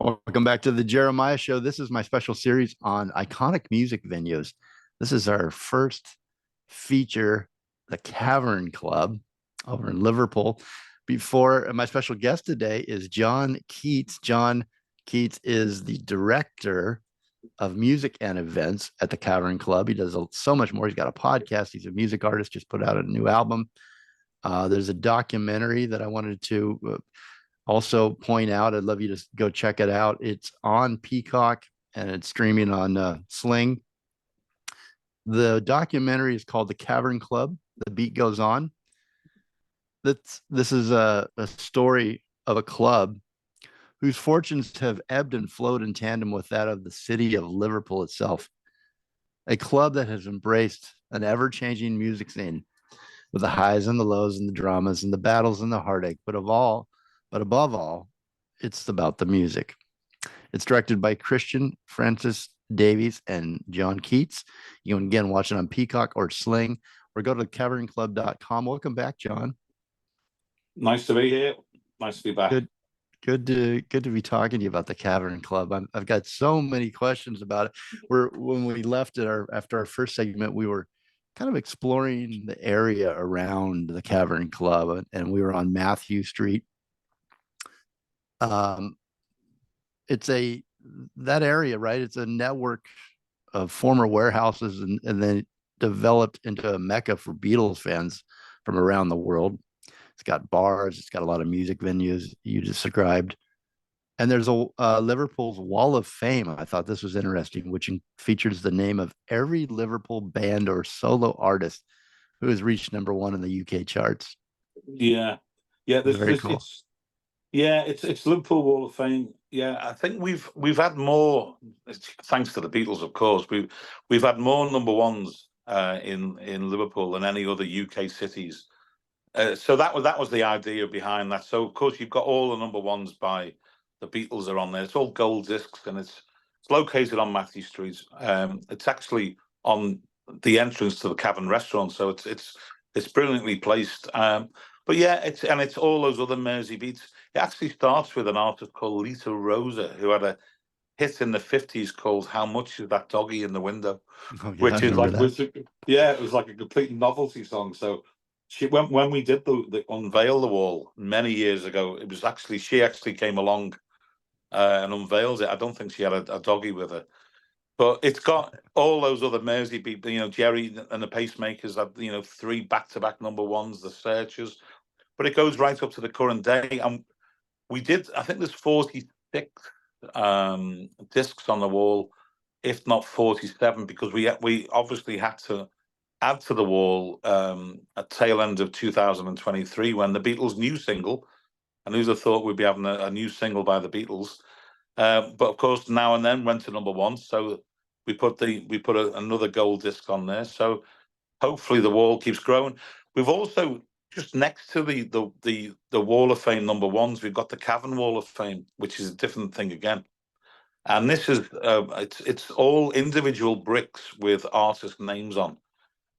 Welcome back to the Jeremiah Show. This is my special series on iconic music venues. This is our first feature, the Cavern Club over in Liverpool. Before my special guest today is JON KEATS. JON KEATS is the director of music and events at the Cavern Club. He does so much more. He's got a podcast. He's a music artist, just put out a new album. There's a documentary that I wanted to also point out. I'd love you to go check it out. It's on Peacock and it's streaming on Sling. The documentary is called The Cavern Club. The Beat Goes On. This is a story of a club whose fortunes have ebbed and flowed in tandem with that of the city of Liverpool itself. A club that has embraced an ever-changing music scene with the highs and the lows and the dramas and the battles and the heartache, but above all, it's about the music. It's directed by Christian Francis Davies and JON KEATS. You can again watch it on Peacock or Sling, or go to cavernclub.com. Welcome back, John. Nice to be here. Nice to be back. Good to be talking to you about the Cavern Club. I've got so many questions about it. When we left after our first segment, we were kind of exploring the area around the Cavern Club, and we were on Matthew Street. It's that area, right? It's a network of former warehouses and then developed into a mecca for Beatles fans from around the world. It's got bars, it's got a lot of music venues you described. And there's a Liverpool's Wall of Fame. I thought this was interesting, which features the name of every Liverpool band or solo artist who has reached #1 in the UK charts. Yeah. Very cool. It's Liverpool Wall of Fame. Yeah, I think we've had more, thanks to the Beatles, of course. We've had more #1s in Liverpool than any other UK cities. So that was the idea behind that. So of course you've got all the #1s by the Beatles are on there. It's all gold discs, and it's located on Matthew Street. It's actually on the entrance to the Cavern restaurant, so it's brilliantly placed. But yeah, it's all those other Mersey beats. It actually starts with an artist called Lita Rosa, who had a hit in the 50s called "How Much Is That Doggy in the Window," which is like, it was like a complete novelty song. So when we did the unveil the wall many years ago, it was she actually came along and unveiled it. I don't think she had a doggy with her, but it's got all those other Mersey people. Jerry and the Pacemakers had 3 back-to-back #1s, the Searchers, but it goes right up to the current day. And we did, I think there's 46 discs on the wall, if not 47, because we obviously had to add to the wall at tail end of 2023 when the Beatles' new single, and who'd have thought we'd be having a new single by the Beatles, but of course Now and Then went to #1, so we put another gold disc on there. So hopefully the wall keeps growing. We've also, just next to the Wall of Fame #1s, we've got the Cavern Wall of Fame, which is a different thing again. And this is it's all individual bricks with artist names on.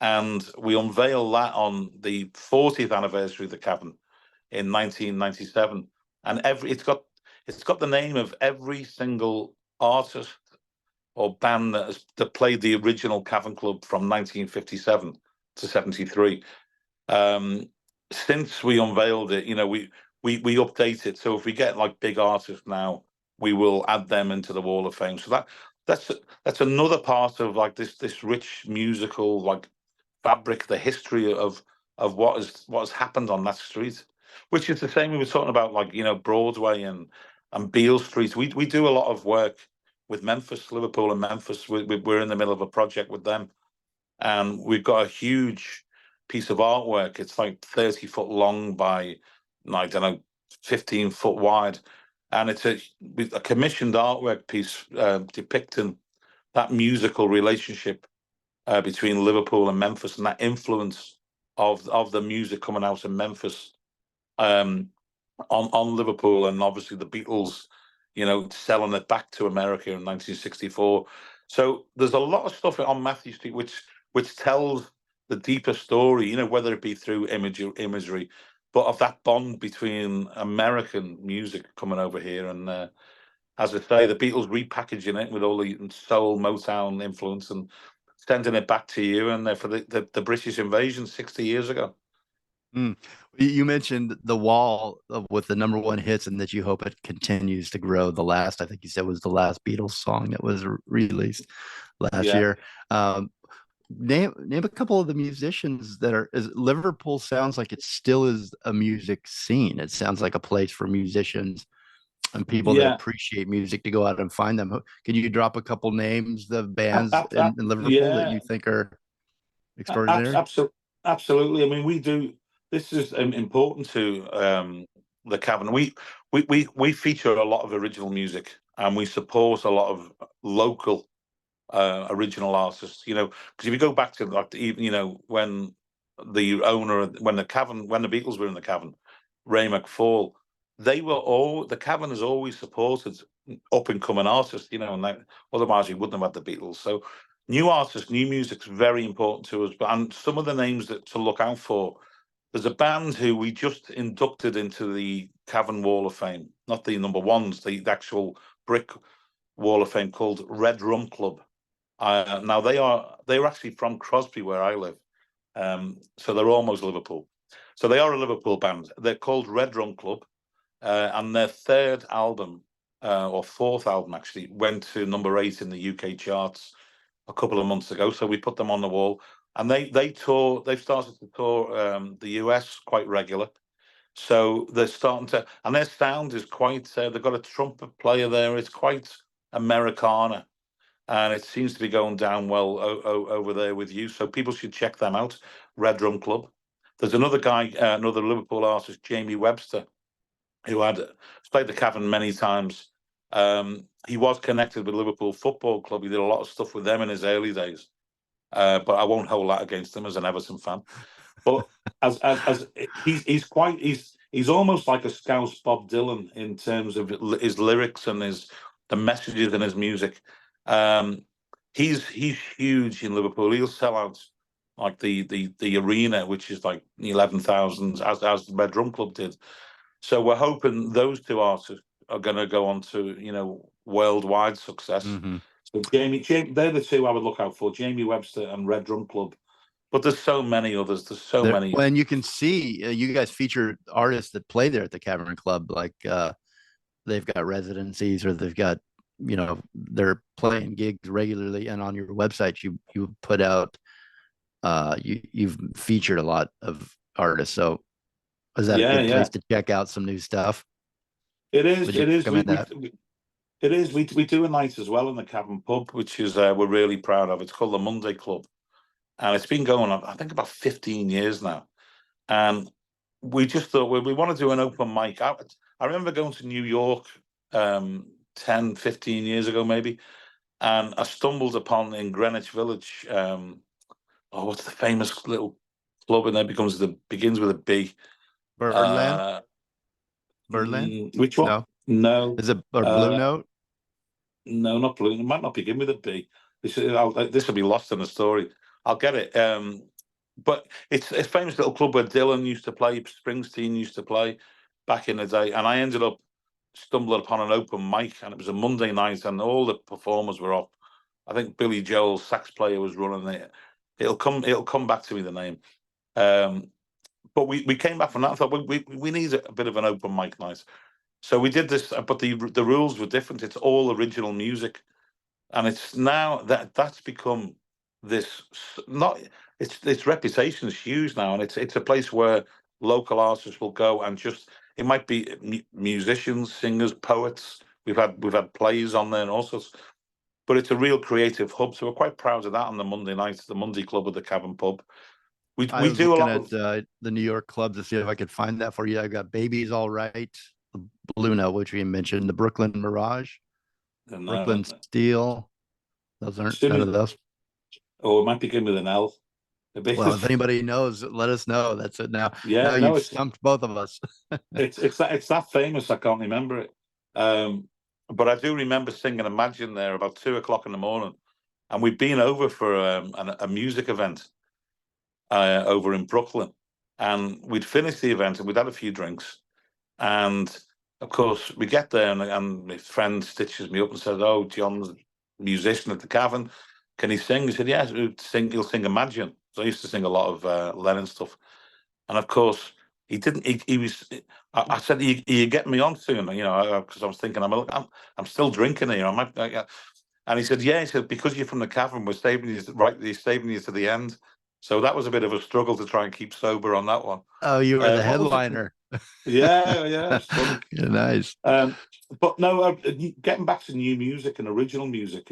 And we unveil that on the 40th anniversary of the Cavern in 1997. And it's got the name of every single artist or band that played the original Cavern Club from 1957 to 73. Since we unveiled it, we update it. So if we get like big artists now, we will add them into the Wall of Fame. So that's another part of like this rich musical like fabric, the history of what has happened on that street, which is the same we were talking about, like Broadway and Beale Street. We do a lot of work with Liverpool and Memphis. We're in the middle of a project with them, and we've got a huge piece of artwork. It's like 30 foot long by, I don't know, 15 foot wide, and it's a commissioned artwork piece depicting that musical relationship between Liverpool and Memphis, and that influence of the music coming out of Memphis on Liverpool, and obviously the Beatles, selling it back to America in 1964. So there's a lot of stuff on Matthew Street which tells the deeper story, whether it be through imagery, but of that bond between American music coming over here and as I say, the Beatles repackaging it with all the soul Motown influence and sending it back to you, and for the British invasion 60 years ago. Mm. You mentioned the wall with the #1 hits, and that you hope it continues to grow. The last, I think you said, was the last Beatles song that was released last Yeah, year. Name a couple of the musicians that are. Liverpool sounds like it still is a music scene. It sounds like a place for musicians and people that yeah, appreciate music to go out and find them. Can you drop a couple names of bands in Liverpool that yeah. you think are extraordinary? Absolutely, absolutely. I mean, we do. This is important to the Cavern. We feature a lot of original music, and we support a lot of local original artists. You know, because if you go back to like even when when the Beatles were in the Cavern, Ray McFall, the Cavern has always supported up and coming artists. You know, and otherwise we wouldn't have had the Beatles. So new artists, new music's very important to us. But and some of the names that to look out for. There's a band who we just inducted into the Cavern Wall of Fame, not the #1s, the actual brick Wall of Fame, called Red Rum Club. Now they're actually from Crosby, where I live, so they're almost Liverpool. So they are a Liverpool band. They're called Red Rum Club, and their third album, or fourth album actually, went to #8 in the UK charts a couple of months ago. So we put them on the wall, and they tour. They've started to tour the US quite regular. So they're starting to, and their sound is quite. They've got a trumpet player there. It's quite Americana, and it seems to be going down well over there with you. So people should check them out. Red Drum Club. There's another guy, another Liverpool artist, Jamie Webster, who had played the Cavern many times. He was connected with Liverpool Football Club. He did a lot of stuff with them in his early days. But I won't hold that against him as an Everton fan. But as he's almost like a Scouse Bob Dylan in terms of his lyrics and the messages in his music. Um, he's huge in Liverpool. He'll sell out like the arena, which is like 11,000, as the Red Drum Club did. So we're hoping those two artists are going to go on to worldwide success. Mm-hmm. So Jamie, they're the two I would look out for: Jamie Webster and Red Drum Club. But there's so many others. There's so There, many. when you can see, you guys feature artists that play there at the Cavern Club, like they've got residencies, or they've got, they're playing gigs regularly, and on your website you put out, you've featured a lot of artists. So is that a Yeah, good yeah. place to check out some new stuff? It is. Would you It is. recommend that? It is. We do a night as well in the Cavern Pub, which is we're really proud of. It's called the Monday Club, and it's been going on, I think, about 15 years now. And we just thought we want to do an open mic. I remember going to New York 10, 15 years ago, maybe, and I stumbled upon in Greenwich Village. What's the famous little club in there? Begins with a B. Birdland? Uh, Birdland? which one? No. No, Is it or Blue uh, Note? no, not blue. It might not begin with a B. This will be lost in the story. I'll get it. But it's a famous little club where Dylan used to play, Springsteen used to play back in the day, and I ended up stumbling upon an open mic, and it was a Monday night, and all the performers were up. I think Billy Joel, sax player, was running it. It'll come back to me, the name. Um, but we came back from that and thought we need a bit of an open mic night. So we did this, but the rules were different. It's all original music, and it's now that's become this not its reputation is huge now, and it's a place where local artists will go and just it might be musicians, singers, poets. We've had plays on there and all sorts, but it's a real creative hub. So we're quite proud of that on the Monday nights, the Monday Club at the Cavern Pub. I We was do a looking lot at of the New York clubs to see if I could find that for you. I got Baby's All Right, the Blue Note, which we mentioned, the Brooklyn Mirage, and Brooklyn Steel. Those as aren't soon none as of those. it might begin with an L. A bit. Well, if anybody knows, let us know. That's it now. Yeah, Now no, you've stumped both of us. it's that famous. I can't remember it. But I do remember singing Imagine there about 2 o'clock in the morning, and we'd been over for a music event over in Brooklyn, and we'd finished the event and we'd had a few drinks, and of course, we get there, and my friend stitches me up and says, "Oh, John's a musician at the Cavern. Can he sing?" He said, "Yes, he'll sing Imagine." So I used to sing a lot of Lennon stuff, and of course, he didn't. He was. I said, "You get me on soon," you know, because I was thinking, I'm still drinking here. And he said, "Yeah." He said, "Because you're from the Cavern, we're saving you right. They're saving you to the end." So that was a bit of a struggle to try and keep sober on that one. Oh, you were the What was it? headliner. Yeah, yeah, it's funny. Yeah, nice. But no, getting back to new music and original music,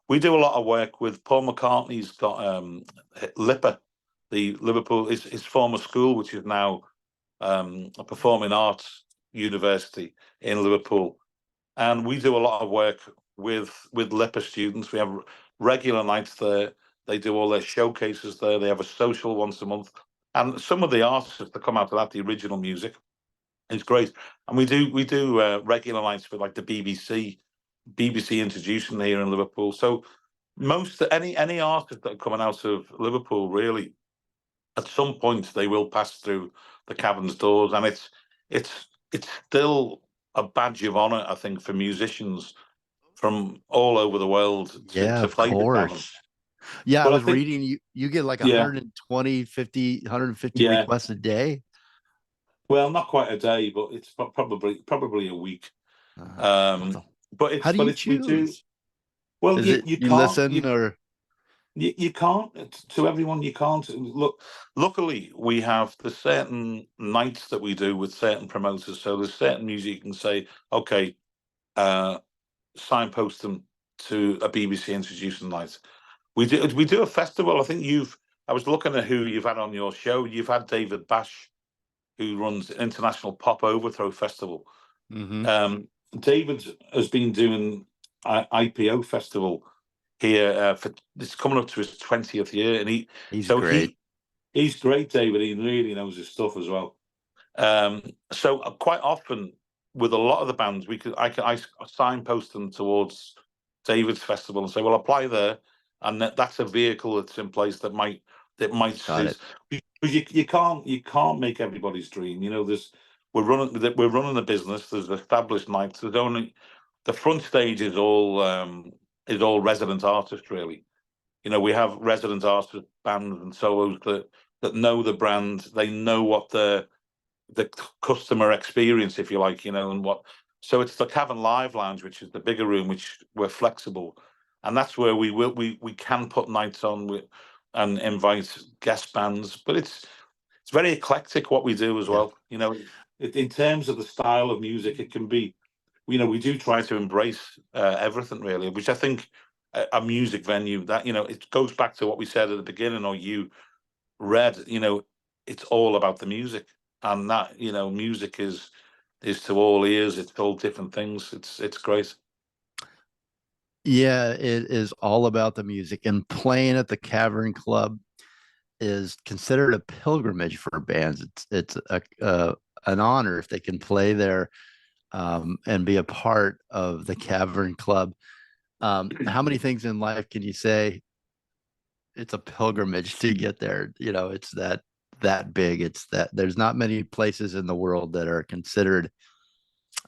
we do a lot of work with Paul McCartney's got Lipper, the Liverpool, his former school, which is now a performing arts university in Liverpool, and we do a lot of work with Lipper students. We have regular nights there. They do all their showcases there. They have a social once a month, and some of the artists that come out of that, the original music, is great. And we do regular nights with like the BBC introducing here in Liverpool. So most any artists that are coming out of Liverpool, really, at some point they will pass through the Cavern's doors, and it's still a badge of honor, I think, for musicians from all over the world Yeah, to of play the Cavern. course. Yeah, I But I was think, reading you get like yeah, 120, 50, 150 yeah. requests a day. Well, not quite a day, but it's probably a week. What Um, the, but how do you we do. choose? Well, Is it you you can't listen or you can't to everyone. You can't look. Luckily, we have the certain nights that we do with certain promoters. So there's certain music you can say, okay, uh, signpost them to a BBC introducing night. We do a festival. I think I was looking at who you've had on your show. You've had David Bash, who runs the International Pop Overthrow Festival. Mhm. Um, David has been doing IPO Festival here for it's coming up to his 20th year, and He's so great. he's great, David. He really knows his stuff as well. So quite often with a lot of the bands, I signpost them towards David's festival and say, well, apply there, and that's a vehicle that's in place that might Got suit. it. Because you can't make everybody's dream. You know, we're running a business. There's established nights. There's only the front stage is all resident artists, really. You know, we have resident artist bands and solos that know the brand. They know what the customer experience, if you like, and what. So it's the Cavern Live Lounge, which is the bigger room, which we're flexible, and that's where we can put nights on and invite guest bands. But it's very eclectic what we do as Yeah. well. In terms of the style of music, it can be. We do try to embrace everything really, which I think a music venue that it goes back to what we said at the beginning, or you read. It's all about the music, and that music is to all ears. It's all different things. It's great. Yeah, it is all about the music, and playing at the Cavern Club is considered a pilgrimage for bands. It's an honor if they can play there and be a part of the Cavern Club. How many things in life can you say it's a pilgrimage to get there? It's that big. It's that there's not many places in the world that are considered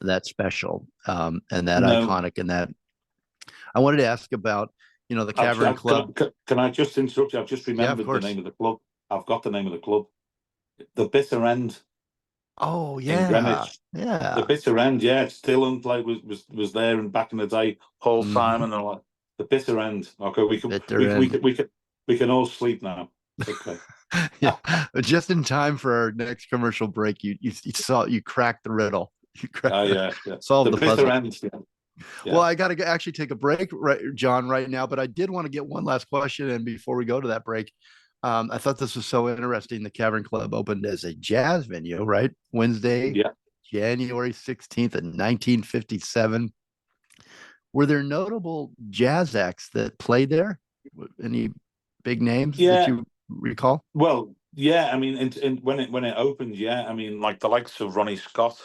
that special and that No, iconic. And that I wanted to ask about, the Cavern Club. can I just interrupt you? I've just Yeah, of remembered the course. name of the club. I've got the name of the club. The Bitter End Oh in yeah, Greenwich. The yeah. Bitter End, yeah, it's still like was there and back in the day. Paul Hmm. Simon and all that. The Bitter End. Okay, we can Bitter we we end. can we can we can all sleep now. Okay. Yeah, just in time for our next commercial break. You cracked the riddle. You cracked Yeah, yeah. solved The the Bitter puzzle. End. Yeah, Well, yeah, I got to actually take a break, right, John, right now. But I did want to get one last question, and before we go to that break, I thought this was so interesting. The Cavern Club opened as a jazz venue, right? Wednesday, yeah. January 16th, in 1957. Were there notable jazz acts that played there? Any big names that Yeah, you recall? well, yeah. I mean, when it opened, yeah. I mean, like the likes of Ronnie Scott,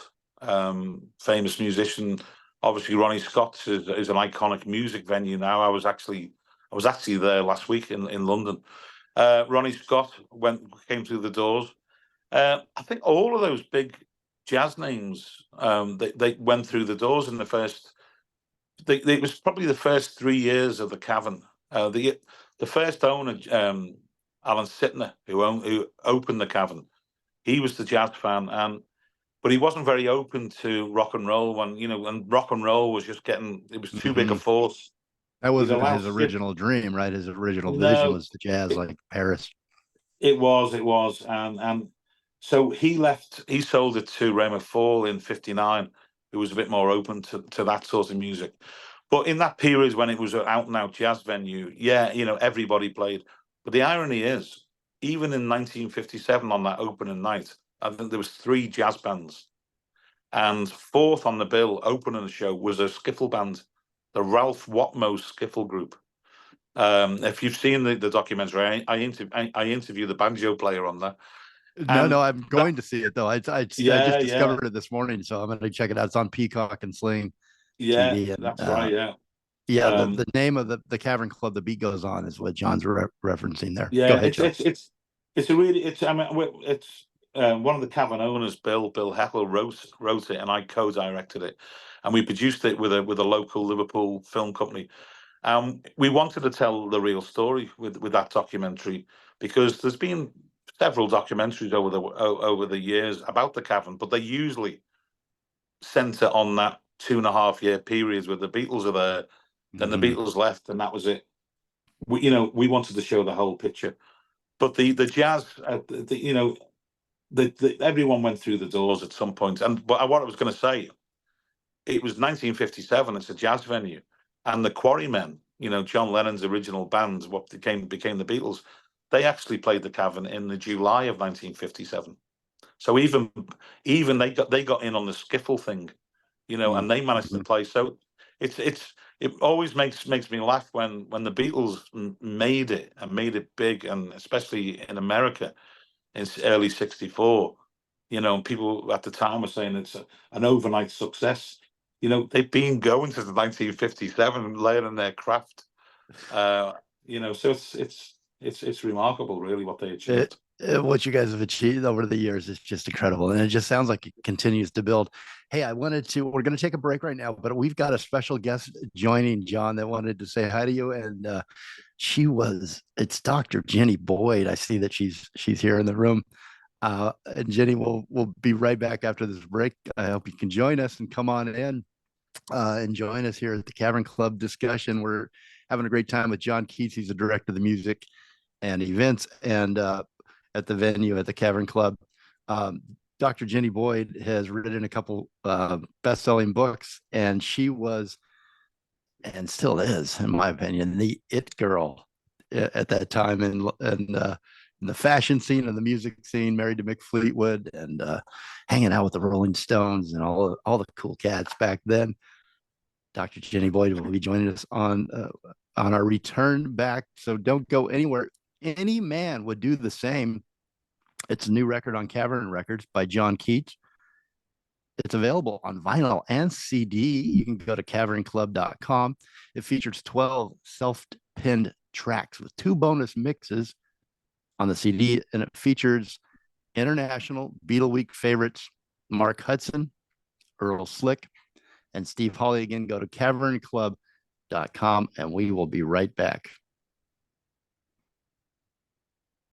famous musician. Obviously, Ronnie Scott is an iconic music venue now. I was actually there last week in London. Ronnie Scott came through the doors. I think all of those big jazz names. They went through the doors in the first. It was probably the first 3 years of the Cavern. The first owner, Alan Sitner, who opened the Cavern, he was the jazz fan, but he wasn't very open to rock and roll and rock and roll was just it was too big a Mhm. force. That He'd wasn't allow his Sit. original dream, right? His original vision No, was the jazz, it, like Paris. it was, and so he left. He sold it to Raymer Fall in '59, who was a bit more open to that sort of music. But in that period when it was an out and out jazz venue, yeah, everybody played. But the irony is, even in 1957 on that opening night, I think there was 3 jazz bands, and fourth on the bill opening the show was a skiffle band, the Ralph Watmo Skiffle Group. If you've seen the documentary, I interview the banjo player on that, No, and no, I'm that, going to see it though. I yeah, just yeah, discovered it this morning, so I'm going to check it out. It's on Peacock and Sling yeah, TV, and that's right, yeah. yeah, the Um, name of the Cavern Club, the beat goes on, is what John's referencing there. Go Yeah, ahead, John. it's a really it's I mean it's one of the Cavern owners, Bill Heckle wrote it, and I co-directed it, and we produced it with a local Liverpool film company. We wanted to tell the real story with that documentary, because there's been several documentaries over the years about the Cavern, but they usually centre on that 2.5 year period where the Beatles are there, then the Mhm. Beatles left, and that was it. We wanted to show the whole picture. But the jazz, everyone went through the doors at some point. And but what I was going to say, it was 1957. It's a jazz venue, and the Quarrymen, John Lennon's original band, what became the Beatles, they actually played the Cavern in the July of 1957. So even they got in on the skiffle thing, and they managed to Mhm. play. So it always makes me laugh when the Beatles made it and made it big, and especially in America in early '64. And people at the time were saying it's an overnight success. They've been going since 1957, learning their craft. So it's remarkable, really, what they It, achieved. what you guys have achieved over the years is just incredible, and it just sounds like it continues to build. Hey, we're going to take a break right now, but we've got a special guest joining, John, that wanted to say hi to you, and it's Dr. Jenny Boyd. I see that she's here in the room. And Jenny, we'll be right back after this break. I hope you can join us and come on in and join us here at the Cavern Club discussion. We're having a great time with Jon Keats. He's the director of the music and events, and at the venue at the Cavern Club. Um, Dr. Jenny Boyd has written a couple best-selling books, and she was, and still is, in my opinion, the it girl at that time in the fashion scene and the music scene. Married to Mick Fleetwood, and hanging out with the Rolling Stones and all the cool cats back then. Dr. Jenny Boyd will be joining us on our return back. So don't go anywhere. Any Man Would Do the Same. It's a new record on Cavern Records by Jon Keats. It's available on vinyl and CD. You can go to cavernclub.com. It features 12 self-pinned tracks with 2 bonus mixes on the CD, and it features international Beatle Week favorites Mark Hudson, Earl Slick, and Steve Hawley. Again, go to cavernclub.com, and we will be right back.